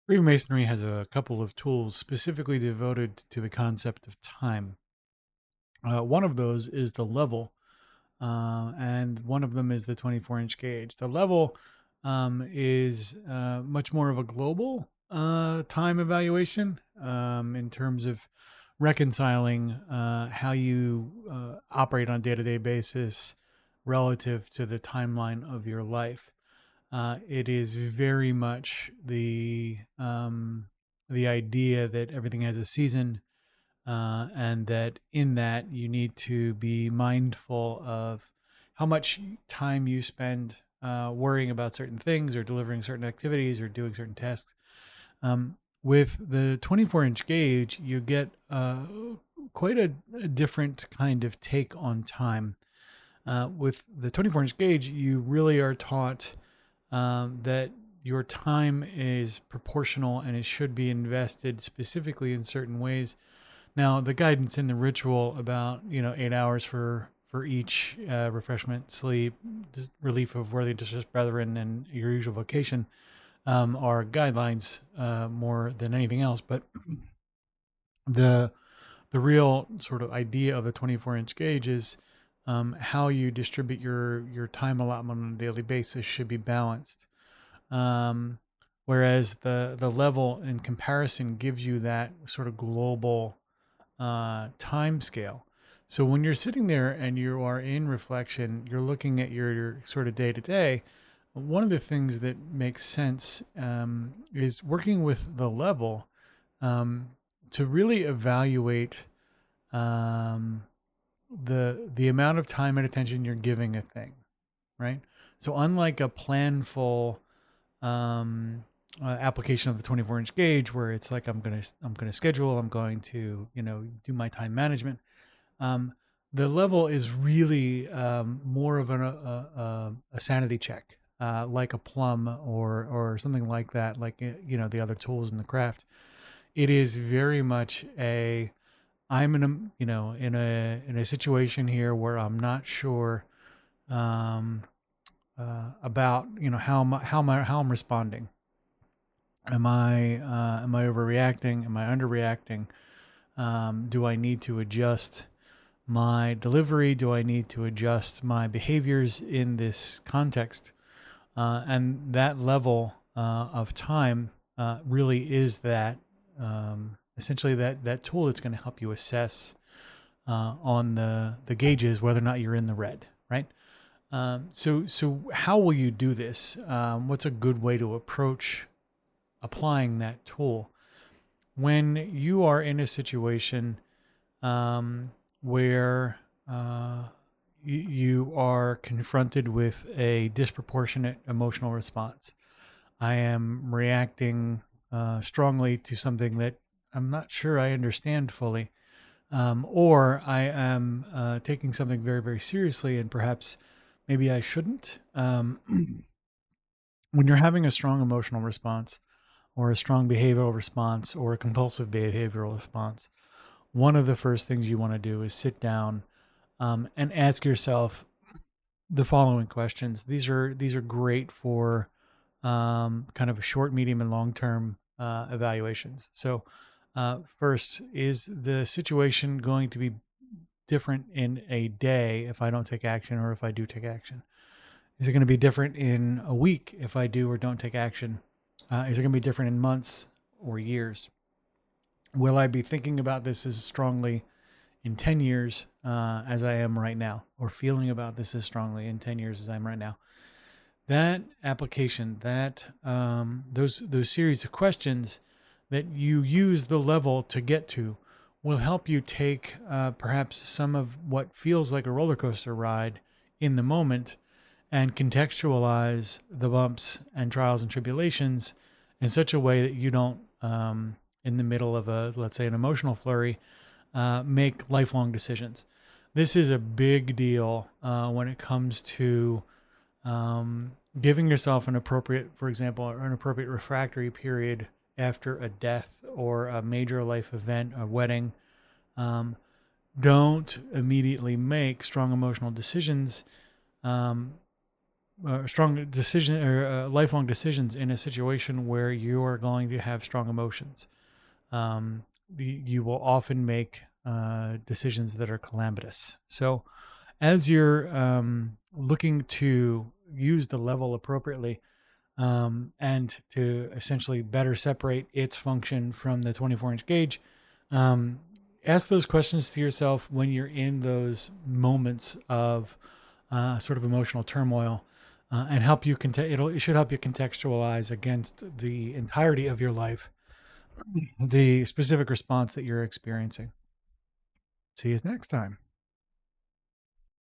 Freemasonry has a couple of tools specifically devoted to the concept of time. One of those is the level, and one of them is the 24-inch gauge. The level is much more of a global time evaluation in terms of reconciling how you operate on a day-to-day basis relative to the timeline of your life. It is very much the idea that everything has a season, and that in that you need to be mindful of how much time you spend worrying about certain things or delivering certain activities or doing certain tasks. With the 24-inch gauge, you get quite a different kind of take on time. With the 24-inch gauge, you really are taught that your time is proportional and it should be invested specifically in certain ways. Now, the guidance in the ritual about 8 hours for each refreshment, sleep, relief of worthy distressed brethren, and your usual vocation are guidelines more than anything else. But the the real sort of idea of a 24-inch gauge is how you distribute your time allotment on a daily basis should be balanced. Um, Whereas the level in comparison gives you that sort of global time scale. So when you're sitting there and you are in reflection, you're looking at your sort of day to day. One of the things that makes sense is working with the level um, to really evaluate um, the amount of time and attention you're giving a thing, right? So unlike a planful application of the 24-inch gauge, where it's like I'm gonna schedule, I'm going to do my time management. Um, the level is really more of a sanity check, like a plum or something like that, like the other tools in the craft. It is very much a I'm in a situation here where I'm not sure um, about how I'm responding. Am I overreacting? Am I underreacting? Do I need to adjust my delivery? Do I need to adjust my behaviors in this context? And that level of time really is that essentially that tool that's going to help you assess on the gauges whether or not you're in the red, right? So how will you do this? What's a good way to approach applying that tool when you are in a situation where you are confronted with a disproportionate emotional response? I am reacting strongly to something that I'm not sure I understand fully, or I am taking something very, very seriously and perhaps maybe I shouldn't. When you're having a strong emotional response, or a strong behavioral response, or a compulsive behavioral response, one of the first things you want to do is sit down and ask yourself the following questions. These are great for kind of short, medium, and long term evaluations. So, first, is the situation going to be different in a day if I don't take action or if I do take action? Is it going to be different in a week if I do or don't take action? Is it going to be different in months or years? Will I be thinking about this as strongly in 10 years as I am right now, or feeling about this as strongly in 10 years as I am right now? That application, those series of questions that you use the level to get to will help you take perhaps some of what feels like a roller coaster ride in the moment and contextualize the bumps and trials and tribulations in such a way that you don't, in the middle of let's say, an emotional flurry, make lifelong decisions. This is a big deal when it comes to giving yourself an appropriate, for example, an appropriate refractory period after a death or a major life event, a wedding. Um, don't immediately make strong emotional decisions. Um, strong decision or lifelong decisions in a situation where you are going to have strong emotions. You will often make decisions that are calamitous. So, as you're looking to use the level appropriately, and to essentially better separate its function from the 24-inch gauge, um, ask those questions to yourself when you're in those moments of sort of emotional turmoil, and help you it should help you contextualize against the entirety of your life the specific response that you're experiencing. See you next time.